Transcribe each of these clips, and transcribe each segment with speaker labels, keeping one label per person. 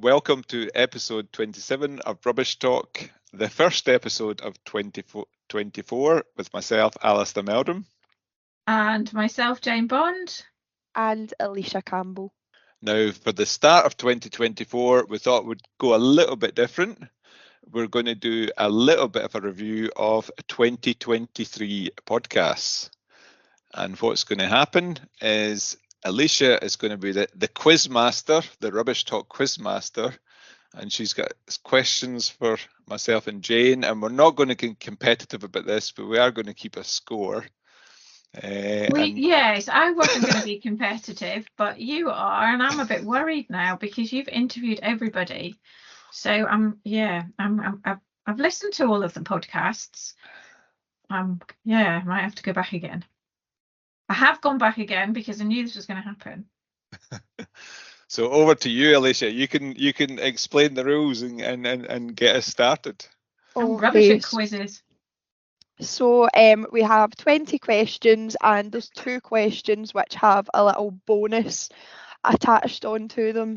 Speaker 1: welcome to episode 27 of Rubbish Talk, the first episode of 2024 with myself, Alasdair Meldrum.
Speaker 2: And myself, Jane Bond.
Speaker 3: And Alicia Campbell.
Speaker 1: Now, for the start of 2024, we thought we'd go a little bit different. We're going to do a little bit of a review of 2023 podcasts. And what's going to happen is Alicia is going to be the quiz master, the Rubbish Talk quiz master, and she's got questions for myself and Jane, and we're not going to get competitive about this, but we are going to keep a score.
Speaker 2: Yes, I wasn't going to be competitive, but you are, and I'm a bit worried now because you've interviewed everybody. So I've listened to all of the podcasts. I might have to go back again. I have gone back again because I knew this was going to happen.
Speaker 1: So over to you, Alicia. You can explain the rules and get us started.
Speaker 2: I'm rubbish at quizzes.
Speaker 3: So we have 20 questions, and there's 2 questions which have a little bonus attached onto them.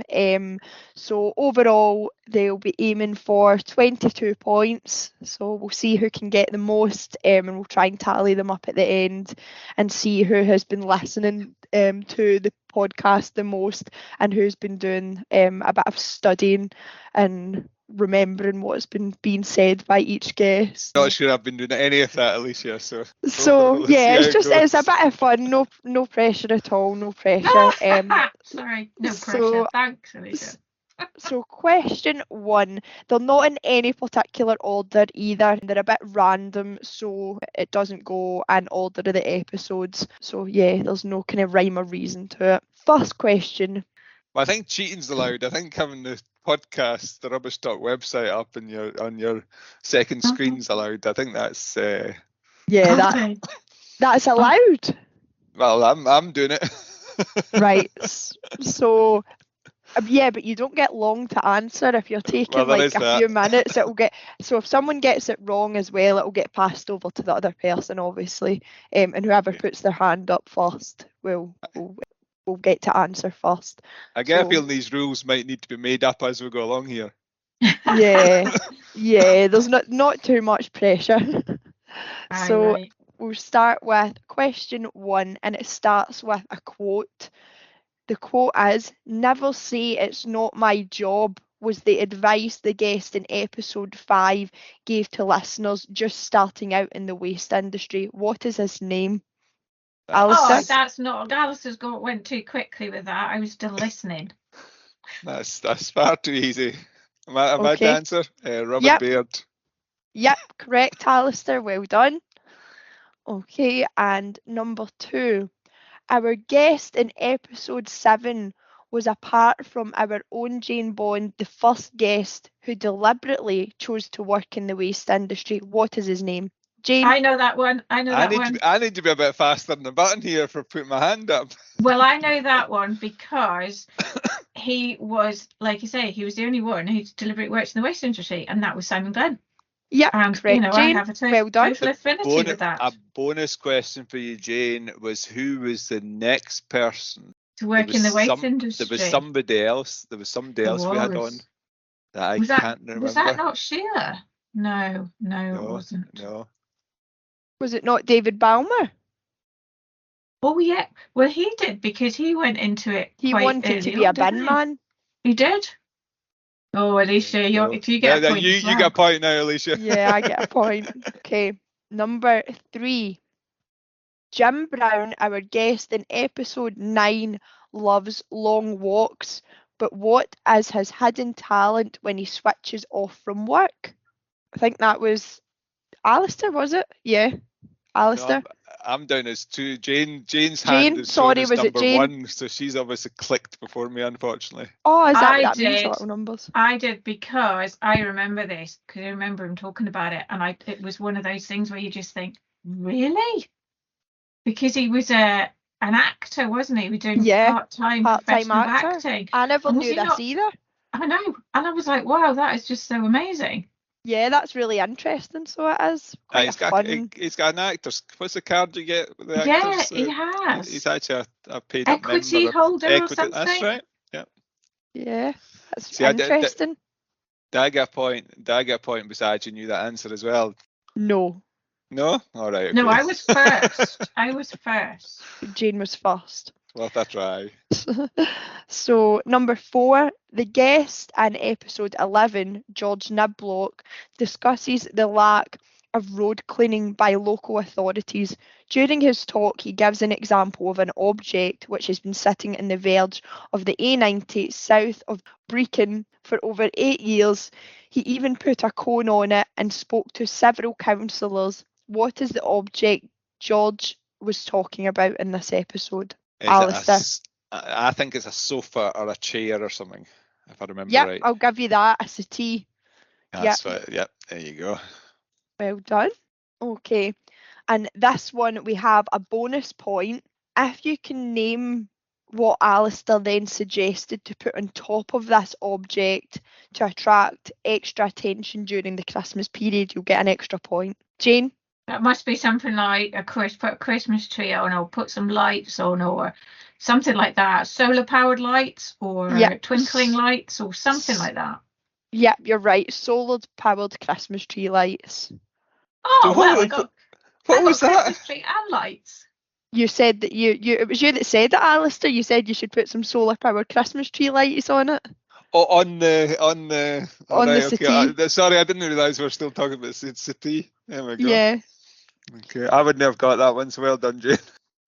Speaker 3: So overall they'll be aiming for 22 points, so we'll see who can get the most, and we'll try and tally them up at the end and see who has been listening to the podcast the most and who's been doing a bit of studying and remembering what's been being said by each guest.
Speaker 1: Not sure I've been doing any of that, Alicia. So
Speaker 3: yeah, it's a bit of fun. No pressure at all. No pressure.
Speaker 2: Sorry, no pressure. Thanks, Alicia.
Speaker 3: So question 1, they're not in any particular order either. They're a bit random, so it doesn't go in order of the episodes. So yeah, there's no kind of rhyme or reason to it. First question.
Speaker 1: Well, I think cheating's allowed. I think having the podcast, the Rubbish Talk website up on your second screen's allowed. I think that's
Speaker 3: that's allowed.
Speaker 1: Well, I'm doing it.
Speaker 3: Right. So yeah, but you don't get long to answer. If you're taking few minutes, it'll get. So if someone gets it wrong as well, it'll get passed over to the other person, obviously. And whoever puts their hand up first will get to answer first.
Speaker 1: I get a feeling these rules might need to be made up as we go along here.
Speaker 3: Yeah. There's not too much pressure. Right. We'll start with question 1, and it starts with a quote. The quote is, "Never say it's not my job," was the advice the guest in episode 5 gave to listeners just starting out in the waste industry. What is his name? Alasdair?
Speaker 2: Oh, that's not. Alistair's went too quickly with that. I was still listening.
Speaker 1: That's far too easy. Am I to answer? Robert Baird.
Speaker 3: Yep, correct, Alasdair. Well done. Okay, and number 2. Our guest in episode 7 was, apart from our own Jane Bond, the first guest who deliberately chose to work in the waste industry. What is his name? Jane?
Speaker 2: I know that one. I
Speaker 1: need to be a bit faster than the button here for putting my hand up.
Speaker 2: Well, I know that one because he was, like you say, he was the only one who deliberately worked in the waste industry, and that was Simon Glenn.
Speaker 3: Yeah, correct, Jane.
Speaker 2: I have a total affinity with that.
Speaker 1: A bonus question for you, Jane, was who was the next person
Speaker 2: to work in the waste industry?
Speaker 1: There was somebody else. We had on that I can't remember.
Speaker 2: Was that not Sheila? No, it wasn't.
Speaker 1: No.
Speaker 3: Was it not David Balmer?
Speaker 2: Oh yeah. Well, he did, because he went into it.
Speaker 3: He wanted to be a bin man.
Speaker 2: He did. Oh, Alicia, if you get a point.
Speaker 1: You get a point now, Alicia.
Speaker 3: Yeah, I get a point. Okay, number 3. Jim Brown, our guest in episode 9, loves long walks, but what is his hidden talent when he switches off from work? I think that was Alasdair, was it? Yeah, Alasdair.
Speaker 1: No, I'm down as 2. Jane's hand is sorry, was it Jane? 1, so she's obviously clicked before me, unfortunately.
Speaker 3: Oh, is that means little numbers?
Speaker 2: I did, because I remember this, because I remember him talking about it, and it was one of those things where you just think, really? Because he was an actor, wasn't he? He was doing part-time acting.
Speaker 3: I never knew this either.
Speaker 2: I know, and I was like, wow, that is just so amazing.
Speaker 3: Yeah, that's really interesting. So it is.
Speaker 1: He's got an actor's. What's the card you get with the actors?
Speaker 2: Yeah, he has.
Speaker 1: He's actually a paid
Speaker 2: equity
Speaker 1: member
Speaker 2: holder or something.
Speaker 1: That's right. Yeah.
Speaker 3: Yeah, that's
Speaker 1: See,
Speaker 3: interesting.
Speaker 1: did I get a point? Did I get a point besides you knew that answer as well?
Speaker 3: No,
Speaker 1: No? All right, okay.
Speaker 2: No, I was first. I was first.
Speaker 3: Jane was first.
Speaker 1: Worth a try.
Speaker 3: So, number 4, the guest in episode 11, George Niblock, discusses the lack of road cleaning by local authorities. During his talk, he gives an example of an object which has been sitting in the verge of the A90 south of Brecon for over 8 years. He even put a cone on it and spoke to several councillors. What is the object George was talking about in this episode? Alasdair.
Speaker 1: I think it's a sofa or a chair or something, if I remember
Speaker 3: Yep,
Speaker 1: right.
Speaker 3: I'll give you that. A settee.
Speaker 1: That's right. Yep, there you go.
Speaker 3: Well done. Okay, and this one we have a bonus point. If you can name what Alasdair then suggested to put on top of this object to attract extra attention during the Christmas period, you'll get an extra point. Jane?
Speaker 2: That must be something like put a Christmas tree on, or put some lights on, or something like that. Solar powered lights, or
Speaker 3: Yep.
Speaker 2: twinkling lights, or something like that.
Speaker 3: Yep, you're right. Solar powered Christmas tree lights.
Speaker 2: Oh,
Speaker 1: So
Speaker 2: well, I got
Speaker 1: was that?
Speaker 2: Christmas tree and lights.
Speaker 3: You said that it was you that said it, Alasdair. You said you should put some solar powered Christmas tree lights on it.
Speaker 1: Oh, on the
Speaker 3: settee.
Speaker 1: Sorry, I didn't realise we were still talking about the settee. There we go.
Speaker 3: Yeah.
Speaker 1: Okay, I wouldn't have got that one, so well done, Jane.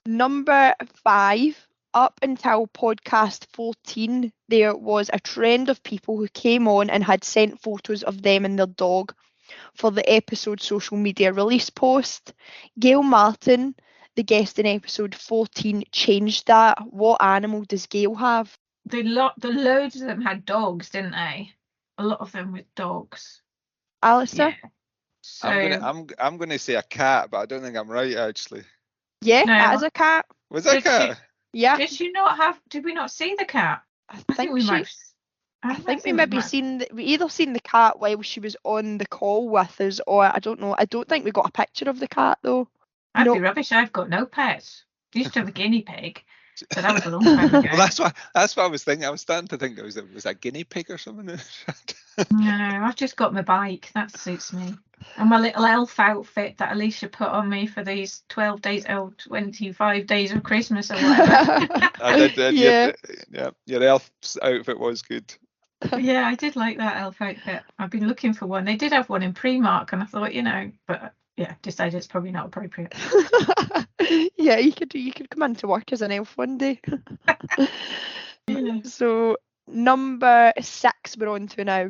Speaker 3: Number 5, up until podcast 14, there was a trend of people who came on and had sent photos of them and their dog for the episode social media release post. Gail Martin, the guest in episode 14, changed that. What animal does Gail have?
Speaker 2: The loads of them had dogs, didn't they? A lot of them with dogs.
Speaker 3: Alasdair?
Speaker 2: Yeah. So
Speaker 1: I'm gonna say a cat, but I don't think I'm right actually.
Speaker 3: Yeah,
Speaker 2: No.
Speaker 3: that is a cat.
Speaker 1: Was that a cat?
Speaker 3: Yeah.
Speaker 2: Did we not see the cat?
Speaker 3: I
Speaker 2: I think we might.
Speaker 3: think we maybe we either seen the cat while she was on the call with us, or I don't know. I don't think we got a picture of the cat though.
Speaker 2: That'd be rubbish. I've got no pets. Used to have a guinea pig, but that was a long time ago.
Speaker 1: Well, that's what I was thinking. I was starting to think it was a guinea pig or something.
Speaker 2: No, I've just got my bike. That suits me. And my little elf outfit that Alicia put on me for these 12 days, 25 days of Christmas or whatever.
Speaker 1: I did.
Speaker 3: Yeah.
Speaker 1: Your elf outfit was good.
Speaker 2: Yeah, I did like that elf outfit. I've been looking for one. They did have one in Primark, and I thought, but yeah, decided it's probably not appropriate.
Speaker 3: Yeah, you could come into work as an elf one day.
Speaker 2: Yeah.
Speaker 3: So number 6 we're on to now.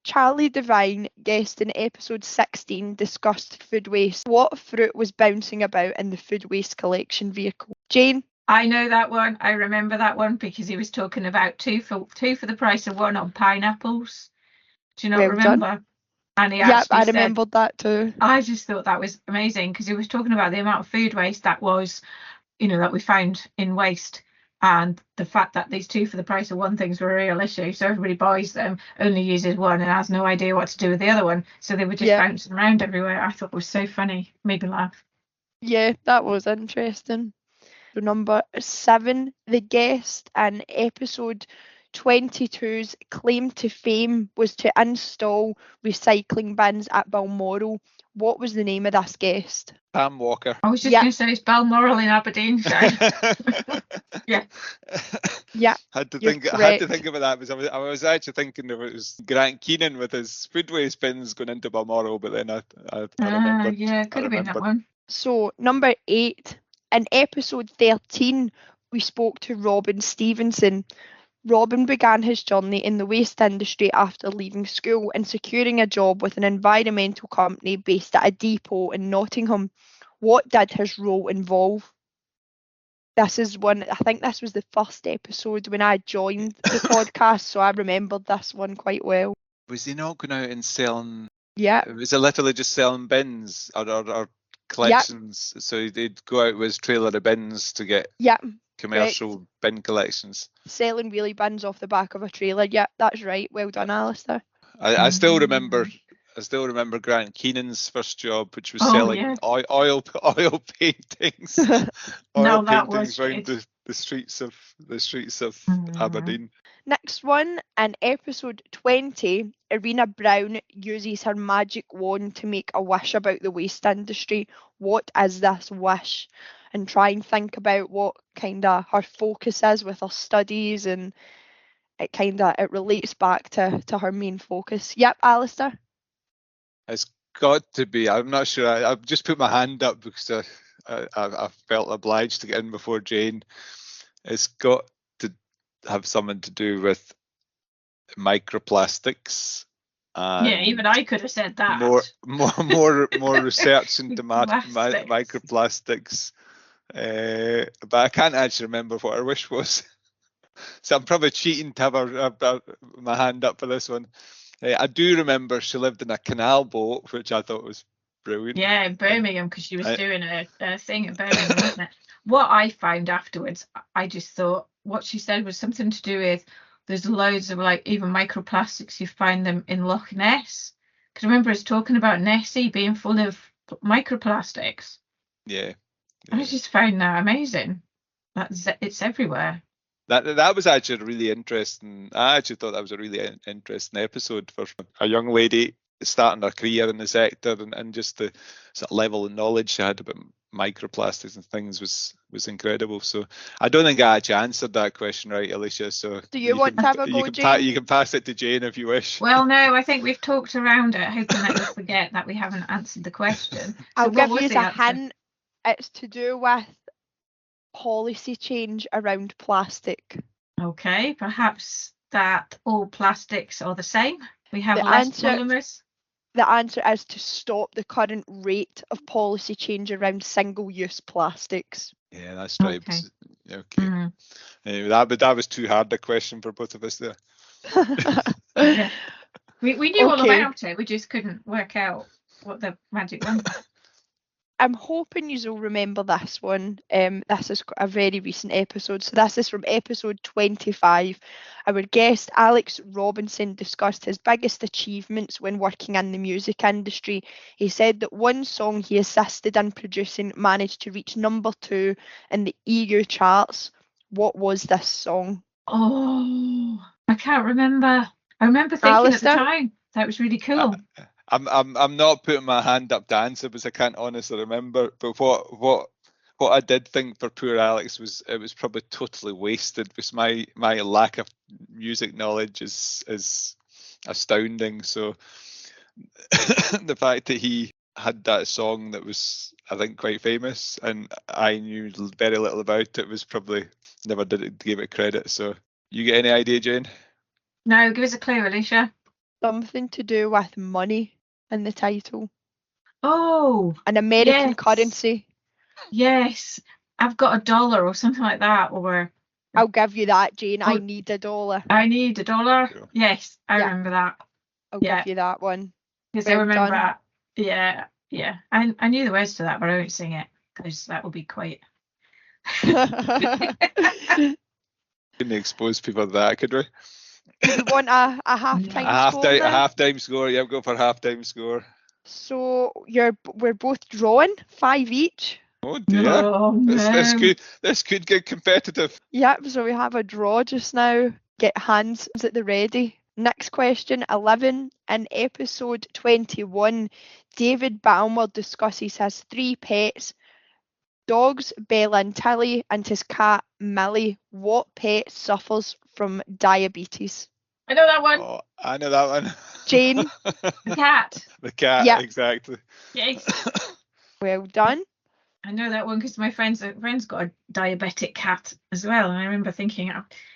Speaker 3: Charlie Devine, guest in episode 16, discussed food waste. What fruit was bouncing about in the food waste collection vehicle? Jane?
Speaker 2: I know that one. I remember that one because he was talking about two for the price of one on pineapples. Do you not remember?
Speaker 3: Done.
Speaker 2: And he
Speaker 3: I remembered that too.
Speaker 2: I just thought that was amazing because he was talking about the amount of food waste that was, that we found in waste, and the fact that these 2 for the price of one things were a real issue. So everybody buys them, only uses one, and has no idea what to do with the other one. So they were just bouncing around everywhere. I thought it was so funny, made me laugh.
Speaker 3: Yeah, that was interesting. So number 7, the guest in episode 22's claim to fame was to install recycling bins at Balmoral. What was the name of this guest?
Speaker 1: Pam Walker.
Speaker 2: I was just going to say it's Balmoral in Aberdeenshire. Yeah.
Speaker 3: Yeah.
Speaker 1: Had to think about that because I was actually thinking if it was Grant Keenan with his food waste bins going into Balmoral, but then I remembered.
Speaker 2: Yeah, could have been that one.
Speaker 3: So number 8, in episode 13, we spoke to Robin Stevenson. Robin began his journey in the waste industry after leaving school and securing a job with an environmental company based at a depot in Nottingham. What did his role involve? This is one, I think this was the first episode when I joined the podcast, so I remembered this one quite well.
Speaker 1: Was he not going out and selling?
Speaker 3: Yeah.
Speaker 1: Was it literally just selling bins or collections? Yep. So he'd go out with his trailer of bins to get commercial bin collections. Selling
Speaker 3: wheelie bins off the back of a trailer. Yeah, that's right. Well done, Alasdair.
Speaker 1: I still remember Grant Keenan's first job, which was selling oil paintings.
Speaker 2: That was
Speaker 1: around the streets of
Speaker 2: Mm.
Speaker 1: Aberdeen.
Speaker 3: Next one, in episode 20, Irina Brown uses her magic wand to make a wish about the waste industry. What is this wish? And try and think about what kind of her focus is with her studies, and it relates back to her main focus. Yep, Alasdair.
Speaker 1: It's got to be. I'm not sure. I've just put my hand up because I felt obliged to get in before Jane. It's got to have something to do with microplastics. And
Speaker 2: yeah, even I could have said that.
Speaker 1: more research into
Speaker 2: Plastics.
Speaker 1: microplastics. But I can't actually remember what her wish was. So I'm probably cheating to have my hand up for this one. I do remember she lived in a canal boat, which I thought was brilliant.
Speaker 2: Yeah, in Birmingham, because she was doing a thing in Birmingham, wasn't it? What I found afterwards, I just thought what she said was something to do with there's loads of like even microplastics, you find them in Loch Ness. Because remember us talking about Nessie being full of microplastics.
Speaker 1: Yeah.
Speaker 2: I just found that amazing. It's everywhere.
Speaker 1: That was actually really interesting. I actually thought that was a really interesting episode for a young lady starting her career in the sector, and just the sort of level of knowledge she had about microplastics and things was incredible. So I don't think I actually answered that question right, Alicia. So
Speaker 3: Do you want to have a go, Jane?
Speaker 1: You can pass it to Jane if you wish.
Speaker 2: Well, no, I think we've talked around it, hoping that you'll forget that we haven't answered the question. So
Speaker 3: I'll give you a
Speaker 2: answer?
Speaker 3: hint. It's to do with policy change around plastic.
Speaker 2: Okay, perhaps that all plastics are the same. We have
Speaker 3: The
Speaker 2: less
Speaker 3: answer-
Speaker 2: polymers.
Speaker 3: The answer is to stop the current rate of policy change around single-use plastics.
Speaker 1: Yeah, that's right.
Speaker 2: Okay.
Speaker 1: Okay.
Speaker 2: Mm.
Speaker 1: Anyway, that was too hard a question for both of us there.
Speaker 2: Yeah. We knew all
Speaker 3: Okay.
Speaker 2: about it. We just couldn't work out what the magic one was.
Speaker 3: I'm hoping you'll remember this one. This is a very recent episode. So this is from episode 25. Our guest Alex Robinson discussed his biggest achievements when working in the music industry. He said that one song he assisted in producing managed to reach number 2 in the EU charts. What was this song?
Speaker 2: Oh, I can't remember. I remember thinking at the
Speaker 3: Alasdair?
Speaker 2: time that was really cool.
Speaker 1: I'm not putting my hand up to answer because I can't honestly remember. But what I did think for poor Alex was it was probably totally wasted because my lack of music knowledge is astounding. So the fact that he had that song that was, I think, quite famous and I knew very little about it was probably never gave it credit. So you get any idea, Jane?
Speaker 2: No, give us a clue, Alicia.
Speaker 3: Something to do with money in the title.
Speaker 2: Oh,
Speaker 3: An American
Speaker 2: yes.
Speaker 3: currency.
Speaker 2: Yes, I've got $1 or something like that, or
Speaker 3: I'll give you that, Jane. I
Speaker 2: Oh.
Speaker 3: need $1.
Speaker 2: I need $1.
Speaker 1: Sure.
Speaker 2: Yes, I
Speaker 3: Yeah.
Speaker 2: remember that
Speaker 3: I'll
Speaker 2: Yeah.
Speaker 3: give you that one.
Speaker 2: because I
Speaker 3: Well
Speaker 2: remember
Speaker 3: done.
Speaker 2: that. Yeah. I knew the words to that, but I won't sing it because that would be quite.
Speaker 1: Couldn't expose people to that, could we?
Speaker 3: Do we want a half-time score
Speaker 1: A
Speaker 3: then?
Speaker 1: half-time score. Yeah, go for half-time score.
Speaker 3: So we're both drawing 5 each.
Speaker 1: Oh dear.
Speaker 2: No,
Speaker 1: This could get competitive.
Speaker 3: Yep, so we have a draw just now. Get hands at the ready. Next question, 11. In episode 21, David Balmer discusses his 3 pets, dogs Bella and Tilly, and his cat Millie. What pet suffers from diabetes?
Speaker 2: I know that one.
Speaker 1: Oh, I know that one.
Speaker 3: Jane?
Speaker 2: The cat.
Speaker 1: The cat,
Speaker 3: Yeah.
Speaker 1: exactly.
Speaker 2: Yes,
Speaker 3: Well done.
Speaker 2: I know that one because my friend's got a diabetic cat as well, and I remember thinking,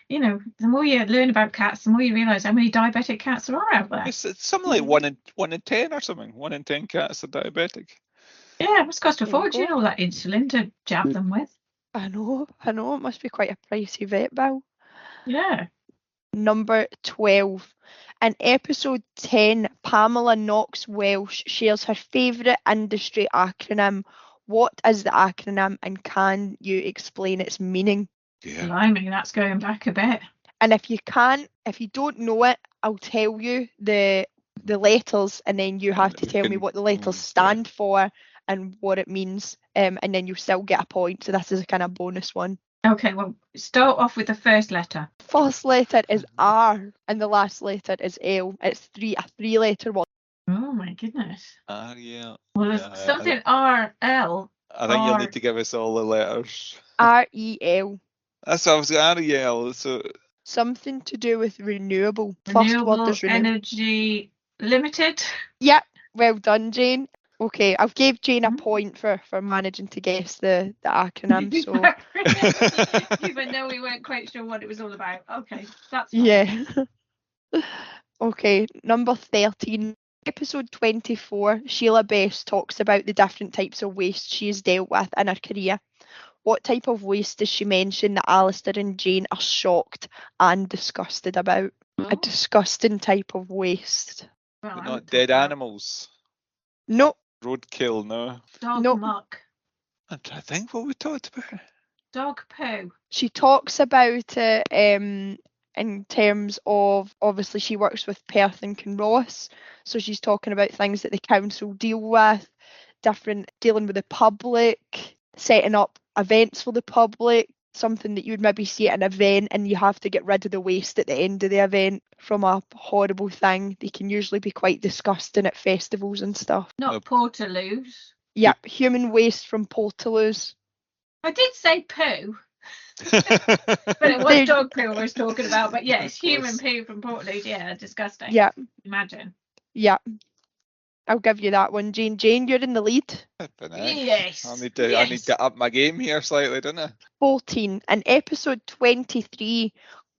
Speaker 2: the more you learn about cats, the more you realise how many diabetic cats there are out there.
Speaker 1: It's something like 1 in 10 or something. 1 in 10 cats are diabetic.
Speaker 2: Yeah, it must cost a
Speaker 3: There you
Speaker 2: fortune,
Speaker 3: go.
Speaker 2: all that insulin to jab them with.
Speaker 3: I know. It must be quite a pricey vet bill.
Speaker 2: Yeah.
Speaker 3: Number 12. In episode 10, Pamela Knox Welsh shares her favourite industry acronym. What is the acronym and can you explain its meaning?
Speaker 1: Yeah.
Speaker 2: Blimey, that's going back a bit.
Speaker 3: And if you don't know it, I'll tell you the letters and then you have to tell me what the letters stand for and what it means. And then you'll still get a point. So this is a kind of bonus one.
Speaker 2: Okay, well, start off with the first letter.
Speaker 3: First letter is R and the last letter is L. It's a three-letter one.
Speaker 2: Oh my goodness.
Speaker 1: Ariel.
Speaker 2: Well, there's something R-L.
Speaker 1: I think you'll need to give us all the letters.
Speaker 3: R-E-L.
Speaker 1: That's what I was Ariel. So
Speaker 3: Something to do with renewable. First word
Speaker 2: Renewable
Speaker 3: is renewable.
Speaker 2: Energy Limited.
Speaker 3: Yep, well done, Jane. Okay, I've gave Jane a point for managing to guess the acronym. So
Speaker 2: Even though we weren't quite sure what it was all about. Okay, that's fine.
Speaker 3: yeah. Okay, number 13. Episode 24, Sheila Best talks about the different types of waste she has dealt with in her career. What type of waste does she mention that Alasdair and Jane are shocked and disgusted about? A disgusting type of waste.
Speaker 2: Well, I
Speaker 1: not
Speaker 2: would
Speaker 1: dead
Speaker 2: talk about
Speaker 1: animals.
Speaker 3: Nope.
Speaker 1: Roadkill, no.
Speaker 2: Dog
Speaker 3: Nope.
Speaker 2: muck.
Speaker 1: I'm trying to think what we talked about.
Speaker 2: Dog poo.
Speaker 3: She talks about it in terms of, obviously she works with Perth and Kinross, so she's talking about things that the council deal with, dealing with the public, setting up events for the public, something that you would maybe see at an event and you have to get rid of the waste at the end of the event from a horrible thing. They can usually be quite disgusting at festivals and stuff.
Speaker 2: Not Portaloos.
Speaker 3: Yep, human waste from Portaloos.
Speaker 2: I did say poo, but it was dog poo I was talking about. But yes, human poo from Portaloos. Yeah, disgusting.
Speaker 3: Yeah.
Speaker 2: Imagine.
Speaker 3: Yeah. I'll give you that one, Jane. Jane, you're in the lead.
Speaker 2: Yes.
Speaker 1: I need to up my game here slightly, don't I?
Speaker 3: 14. In episode 23,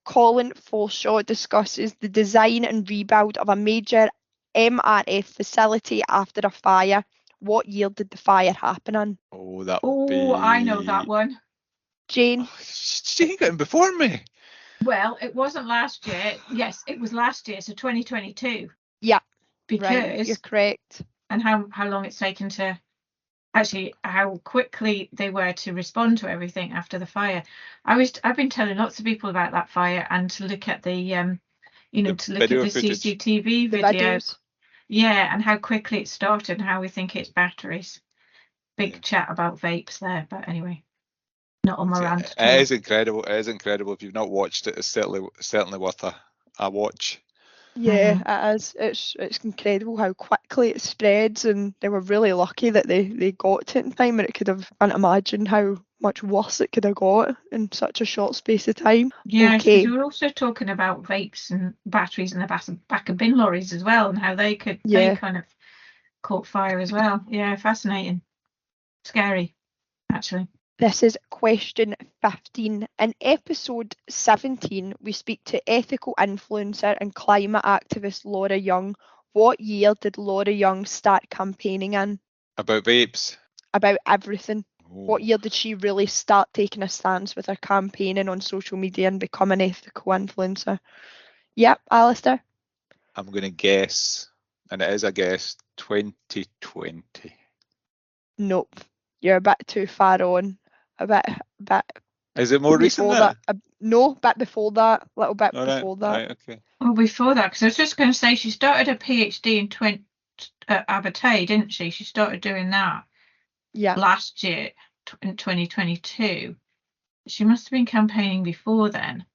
Speaker 3: Colin Forshaw discusses the design and rebuild of a major MRF facility after a fire. What year did the fire happen in?
Speaker 1: Oh, that would be...
Speaker 2: Oh, I know that one.
Speaker 3: Jane?
Speaker 1: Oh, Jane got in before me.
Speaker 2: Well, it wasn't last year. Yes, it was last year, so 2022.
Speaker 3: Yeah.
Speaker 2: Because
Speaker 3: right, you're correct.
Speaker 2: And how long it's taken to actually how quickly they were to respond to everything after the fire. I've been telling lots of people about that fire and to look at the to look at the
Speaker 1: footage.
Speaker 2: CCTV
Speaker 3: The
Speaker 2: video.
Speaker 3: videos.
Speaker 2: Yeah, and how quickly it started and how we think it's batteries. Big chat about vapes there, but anyway, not on my rant.
Speaker 1: It is incredible. It is incredible. If you've not watched it, it's certainly worth a watch.
Speaker 3: Yeah, it is. It's incredible how quickly it spreads, and they were really lucky that they got to it in time, and it could have, I can't imagine how much worse it could have got in such a short space of time.
Speaker 2: Yeah,
Speaker 3: okay.
Speaker 2: we were also talking about vapes and batteries in the back of bin lorries as well, and how they kind of caught fire as well. Yeah, fascinating. Scary, actually.
Speaker 3: This is question 15. In episode 17, we speak to ethical influencer and climate activist Laura Young. What year did Laura Young start campaigning in?
Speaker 1: About vapes?
Speaker 3: About everything.
Speaker 1: Oh.
Speaker 3: What year did she really start taking a stance with her campaigning on social media and become an ethical influencer? Yep, Alasdair?
Speaker 1: I'm going to guess, and it is a guess, 2020.
Speaker 3: Nope. You're a bit too far on. A bit.
Speaker 1: Is it more recent than
Speaker 3: that? No, bit before that. A little bit before that.
Speaker 1: Right, okay.
Speaker 2: Well, before that, because I was just going to say she started a PhD at Abertay, didn't she? She started doing that last year in 2022. She must have been campaigning before then.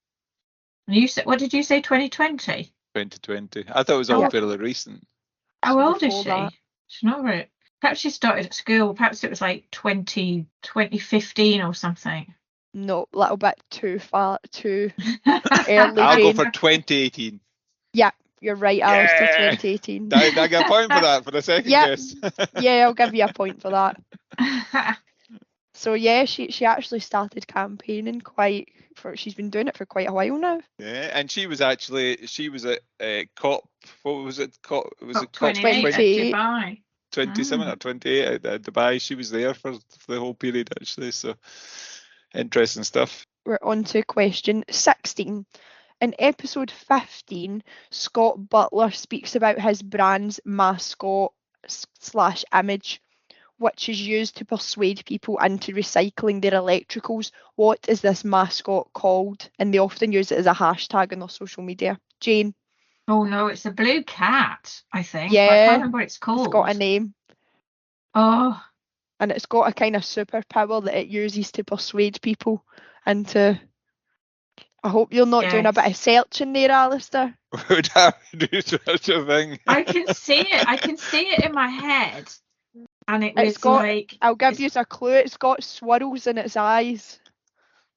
Speaker 2: And you said, what did you say, 2020?
Speaker 1: 2020. I thought it was all fairly recent.
Speaker 2: How old is she? She's not very... Perhaps she started at school. Perhaps it was like 2015 or something.
Speaker 3: No, a little bit too far, too early.
Speaker 1: I'll go for 2018.
Speaker 3: Yeah, you're right, Alasdair, 2018.
Speaker 1: Did I get a point for that, for the second guess?
Speaker 3: Yeah, I'll give you a point for that. So yeah, she actually started campaigning she's been doing it for quite a while now.
Speaker 1: Yeah, and she was at COP, what was it? COP
Speaker 2: 28 at Dubai.
Speaker 1: 27 or 28 at Dubai. She was there for the whole period, actually, so interesting stuff.
Speaker 3: We're on to question 16. In episode 15, Scott Butler speaks about his brand's mascot / image, which is used to persuade people into recycling their electricals. What is this mascot called? And they often use it as a hashtag on their social media. Jane?
Speaker 2: Oh no, it's a blue cat, I think.
Speaker 3: Yeah.
Speaker 2: I can't remember what it's called.
Speaker 3: It's got a name.
Speaker 2: Oh.
Speaker 3: And it's got a kind of superpower that it uses to persuade people into. I hope you're not doing a bit of searching there, Alasdair.
Speaker 1: Would I do such a thing?
Speaker 2: I can see it. I can see it in my head. And
Speaker 3: It's got, I'll give you a clue, it's got swirls in its eyes.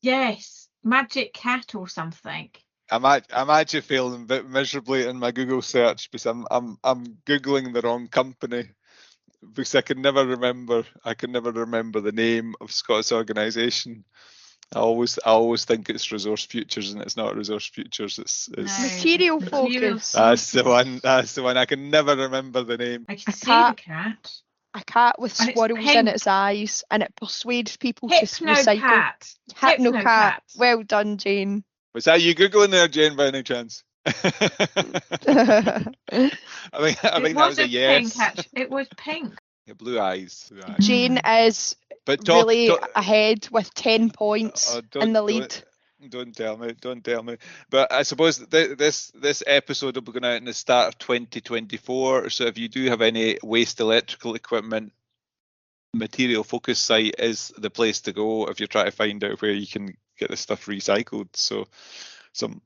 Speaker 2: Yes, magic cat or something.
Speaker 1: I'm actually failing a bit miserably in my Google search because I'm Googling the wrong company because I can never remember the name of Scott's organisation. I always think it's Resource Futures and it's not Resource Futures. It's
Speaker 3: Material Focus.
Speaker 1: That's the one. That's the one. I can never remember the name.
Speaker 2: I can see the cat.
Speaker 3: A cat with swirls in its eyes, and it persuades people to recycle. Hypnocat. Well done, Jane.
Speaker 1: Was that you Googling there, Jane, by any chance? I think that was a yes.
Speaker 2: Pink, it was pink.
Speaker 1: Yeah, blue eyes.
Speaker 3: Jane is really ahead with 10 points in the lead.
Speaker 1: Don't tell me. But I suppose this episode will be going out in the start of 2024. So if you do have any waste electrical equipment, Material Focus site is the place to go if you're trying to find out where you can get this stuff recycled. So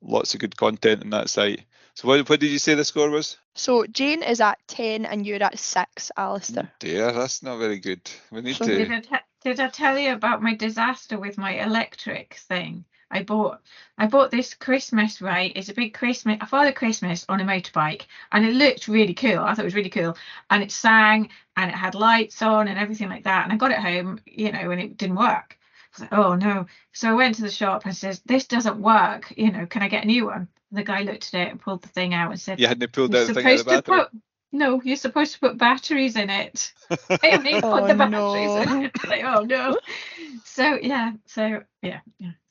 Speaker 1: lots of good content on that site. So what did you say the score was?
Speaker 3: So Jane is at 10 and you're at 6, Alasdair.
Speaker 1: Dear, that's not very good. We need to.
Speaker 2: Did I tell you about my disaster with my electric thing? I bought this Christmas, right? It's a big Christmas, a Father Christmas on a motorbike, and it looked really cool. I thought it was really cool, and it sang, and it had lights on and everything like that. And I got it home, and it didn't work. I was like, oh no! So I went to the shop and says, "This doesn't work. Can I get a new one?" And the guy looked at it and pulled the thing out and said,
Speaker 1: "You hadn't pulled out the thing out of the battery."
Speaker 2: No, you're supposed to put batteries in it. I only put the batteries in it. Like, oh no! So yeah. It's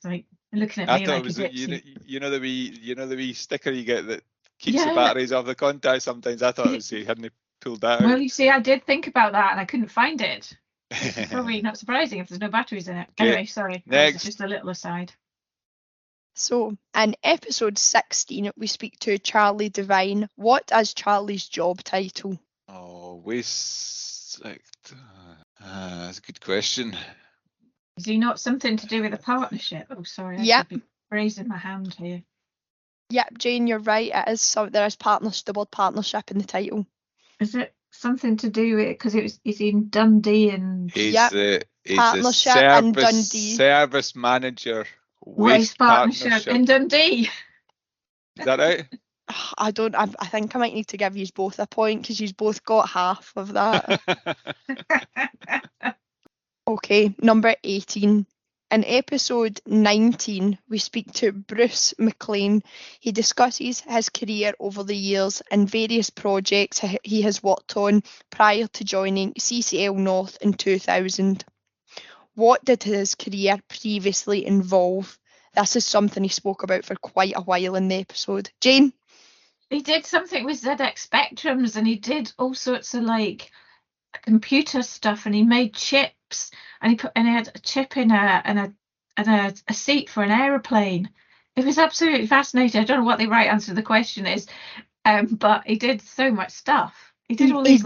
Speaker 2: like. Looking at me like
Speaker 1: it was the wee sticker you get that keeps the batteries off the contact sometimes. I thought it was he hadn't pulled that out.
Speaker 2: Well, you see, I did think about that and I couldn't find it. It's probably not surprising if there's no batteries in it. Okay. Anyway, sorry. Next. Just a little aside.
Speaker 3: So, in episode 16, we speak to Charlie Devine. What is Charlie's job title?
Speaker 1: Oh, waste sector. That's a good question.
Speaker 2: Is he not something to do with a partnership? Oh, sorry. I should be raising my hand here.
Speaker 3: Yep, Jane, you're right. It is there is the word partnership in the title.
Speaker 2: Is it something to do with it? Because he's in Dundee and
Speaker 1: he's a service manager. Waste partnership
Speaker 2: in Dundee.
Speaker 1: Is that right?
Speaker 3: I think I might need to give you both a point because you've both got half of that. Okay, number 18. In episode 19, we speak to Bruce McLean. He discusses his career over the years and various projects he has worked on prior to joining CCL North in 2000. What did his career previously involve? This is something he spoke about for quite a while in the episode. Jane?
Speaker 2: He did something with ZX Spectrums and he did all sorts of computer stuff and he made chips and he had a chip in a seat for an aeroplane. It was absolutely fascinating. I don't know what the right answer to the question is, but he did so much stuff. He did all these.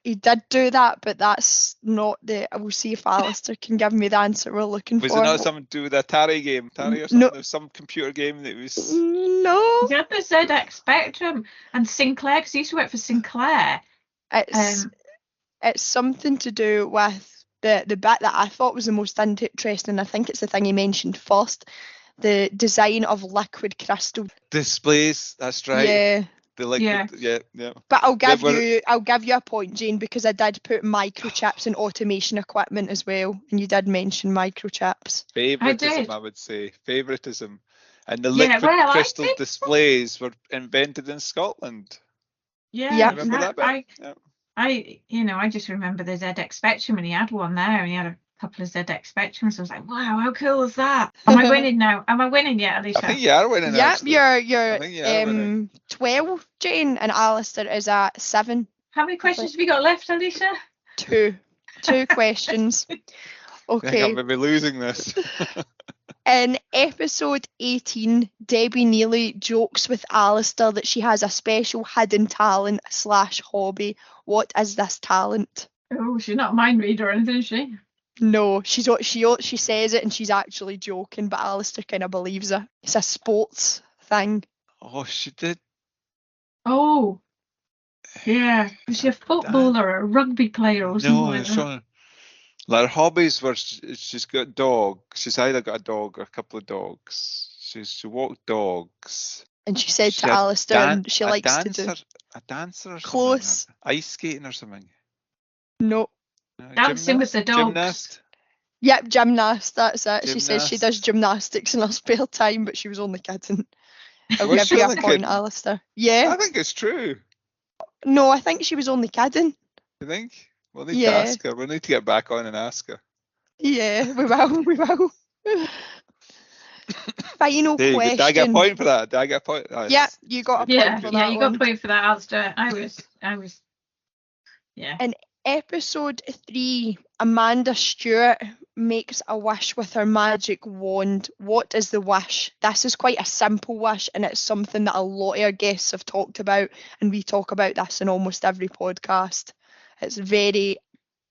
Speaker 3: He did do that, but that's not I will see if Alasdair can give me the answer we're looking for.
Speaker 1: Was it not something to do with a Atari game? Atari or something? No. There was some computer game that was.
Speaker 3: No.
Speaker 2: He had the ZX Spectrum and Sinclair, because he used to work for Sinclair.
Speaker 3: It's something to do with the bit that I thought was the most interesting. I think it's the thing he mentioned first, the design of liquid crystal
Speaker 1: displays. That's right.
Speaker 3: Yeah.
Speaker 1: The liquid, yeah.
Speaker 3: But I'll give you a point, Jane, because I did put microchips and automation equipment as well, and you did mention microchips.
Speaker 1: Favoritism, I would say. Favoritism. And the liquid crystal displays were invented in Scotland.
Speaker 2: Yeah.
Speaker 1: Remember that bit?
Speaker 2: I just remember the ZX Spectrum, and he had one there, and he had a couple of ZX Spectrums. I was like, wow, how cool is that? Am I winning now? Am I winning yet, Alicia?
Speaker 1: I think you are winning.
Speaker 3: Yep, you're 12, Jane, and Alasdair is at 7.
Speaker 2: How many questions have you got left, Alicia?
Speaker 3: 2 questions. Okay.
Speaker 1: I think I'm maybe losing this.
Speaker 3: In episode 18, Debbie Neely jokes with Alasdair that she has a special hidden talent / hobby. What is this talent?
Speaker 2: Oh, she's not a mind reader or anything, is she?
Speaker 3: No, she says it and she's actually joking, but Alasdair kind of believes her. It's a sports thing.
Speaker 1: Oh, she did.
Speaker 2: Oh, yeah. Was she a footballer or a rugby player or something
Speaker 1: No,
Speaker 2: like
Speaker 1: it's
Speaker 2: that?
Speaker 1: wrong. Like her hobbies were she's got dogs. She's either got a dog or a couple of dogs. She walked dogs.
Speaker 3: And she said
Speaker 1: She
Speaker 3: to
Speaker 1: had
Speaker 3: Alasdair, and she
Speaker 1: a
Speaker 3: likes to do
Speaker 1: dancer or something,
Speaker 3: close.
Speaker 1: or ice skating or something.
Speaker 3: No.
Speaker 2: Dancing with the dogs.
Speaker 1: Gymnast.
Speaker 3: Yep, gymnast, that's it. She says she does
Speaker 1: Gymnast.
Speaker 3: gymnastics in her spare time, but she was only kidding. I'll
Speaker 1: Was
Speaker 3: give
Speaker 1: she
Speaker 3: you a
Speaker 1: only
Speaker 3: point,
Speaker 1: kidding?
Speaker 3: Alasdair. Yeah.
Speaker 1: I think it's true.
Speaker 3: No, I think she was only kidding.
Speaker 1: You think? We'll need to
Speaker 3: Yeah.
Speaker 1: ask her. We'll need to get back on and ask her.
Speaker 3: Yeah, we will. Final
Speaker 1: There you go.
Speaker 3: question.
Speaker 1: Did I get a point for that? Did I get a point? Oh,
Speaker 3: Yeah, you got a point
Speaker 2: Yeah,
Speaker 3: for
Speaker 2: yeah,
Speaker 3: that
Speaker 2: you
Speaker 3: one.
Speaker 2: got a point for that, Alasdair. I was, yeah.
Speaker 3: In episode 3, Amanda Stewart makes a wish with her magic wand. What is the wish? This is quite a simple wish, and it's something that a lot of our guests have talked about, and we talk about this in almost every podcast. It's very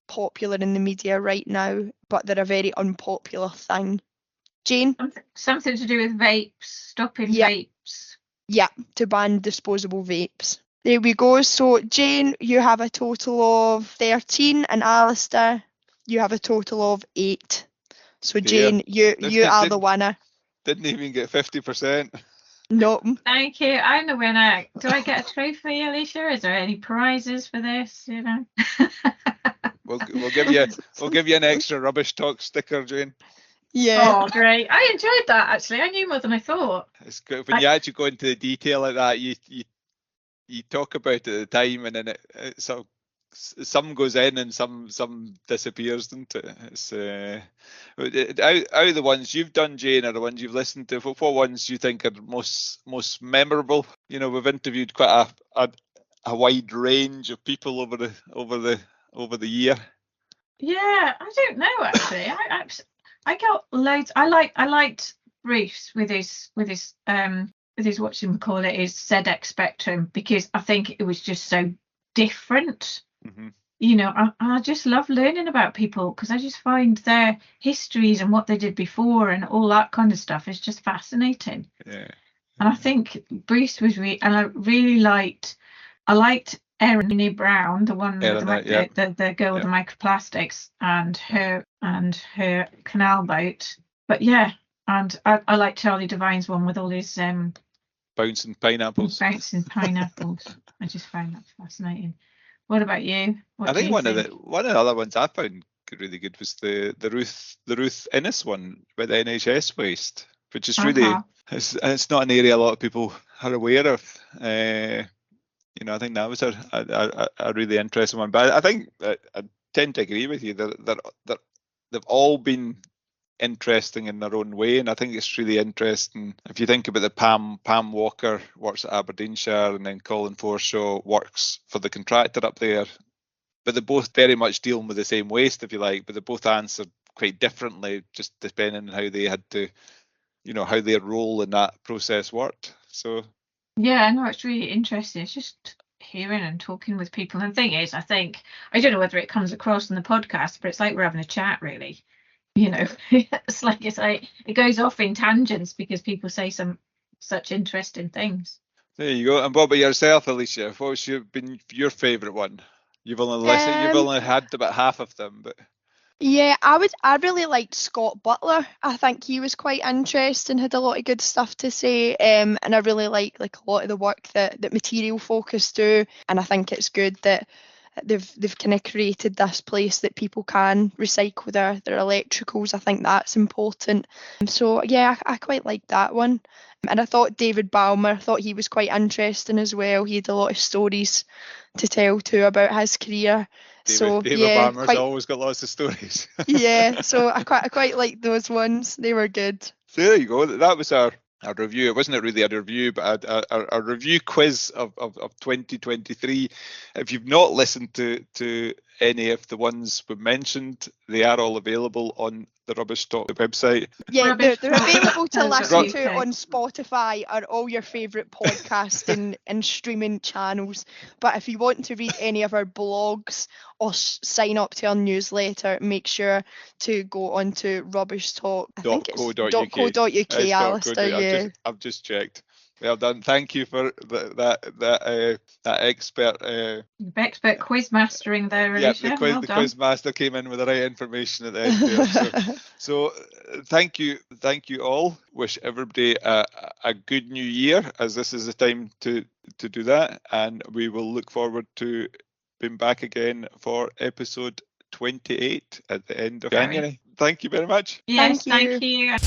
Speaker 3: popular in the media right now, but they're a very unpopular thing. Jane?
Speaker 2: Something to do with vapes, stopping
Speaker 3: Yep.
Speaker 2: vapes.
Speaker 3: Yeah, to ban disposable vapes. There we go. So, Jane, you have a total of 13, and Alasdair, you have a total of 8. So,
Speaker 1: Dear.
Speaker 3: Jane, you are the winner.
Speaker 1: Didn't even get 50%.
Speaker 3: No.
Speaker 2: Thank you. I'm the winner. Do I get a trophy, Alicia? Is there any prizes for this? You know.
Speaker 1: We'll give you an extra rubbish talk sticker, Jane.
Speaker 3: Yeah.
Speaker 2: Oh, great! I enjoyed that actually. I knew more than I thought.
Speaker 1: It's good when you actually go into the detail like that. You talk about it at the time, and then it sort of, some goes in and some disappears, doesn't it? It's out of the ones you've done, Jane, or the ones you've listened to, what ones you think are most memorable? You know, we've interviewed quite a wide range of people over the year.
Speaker 2: Yeah, I don't know actually. I got loads. I liked Bruce with his whatchamacallit, his ZX Spectrum, because I think it was just so different.
Speaker 1: Mm-hmm.
Speaker 2: You know, I just love learning about people because I just find their histories and what they did before and all that kind of stuff is just fascinating.
Speaker 1: Yeah.
Speaker 2: And I think Bruce was and I really liked Erin Brown, the one with the girl with the microplastics, and her canal boat. But yeah, and I like Charlie Devine's one with all his
Speaker 1: bouncing pineapples.
Speaker 2: I just found that fascinating. What about you?
Speaker 1: I think one of the other ones I found really good was the Ruth Innes one with NHS waste, which is really it's not an area a lot of people are aware of. You know, I think that was a really interesting one. But I think I tend to agree with you that they've all been interesting in their own way, and I think it's really interesting if you think about the Pam Walker works at Aberdeenshire, and then Colin Forshaw works for the contractor up there, but they're both very much dealing with the same waste, if you like, but they both answered quite differently just depending on how they had to, you know, how their role in that process worked. So
Speaker 2: yeah, no, it's really interesting. It's just hearing and talking with people, and the thing is, I don't know whether it comes across in the podcast, but it's like we're having a chat, really. You know, it's like it goes off in tangents because people say such interesting things.
Speaker 1: There you go. And what about yourself, Alicia? What's been your favourite one? You've only listened. You've only had about half of them, but
Speaker 3: yeah, I really liked Scott Butler. I think he was quite interesting, had a lot of good stuff to say, and I really like a lot of the work that Material Focus do, and I think it's good that they've kind of created this place that people can recycle their electricals. I think that's important. So yeah, I quite like that one. And I thought David Balmer, he was quite interesting as well. He had a lot of stories to tell too about his career.
Speaker 1: David Balmer's always got lots of stories.
Speaker 3: Yeah, so I quite like those ones. They were good.
Speaker 1: So there you go. That was our review. It wasn't really a review, but a review quiz of 2023. If you've not listened to any of the ones we mentioned, they are all available on the Rubbish Talk website.
Speaker 3: Yeah, they're available to listen
Speaker 2: Rubbish.
Speaker 3: to on Spotify or all your favourite podcasting and streaming channels. But if you want to read any of our blogs or sign up to our newsletter, make sure to go on to Rubbish Talk. I think it's .co.uk, Alasdair. Yeah.
Speaker 1: I've just checked. Well done. Thank you for that expert.
Speaker 2: Expert quiz mastering there, Alicia.
Speaker 1: Yeah, the quiz master came in with the right information at the end there. So thank you all. Wish everybody a good new year, as this is the time to do that, and we will look forward to being back again for episode 28 at the end of January. Thank you very much.
Speaker 2: Yes, thank you.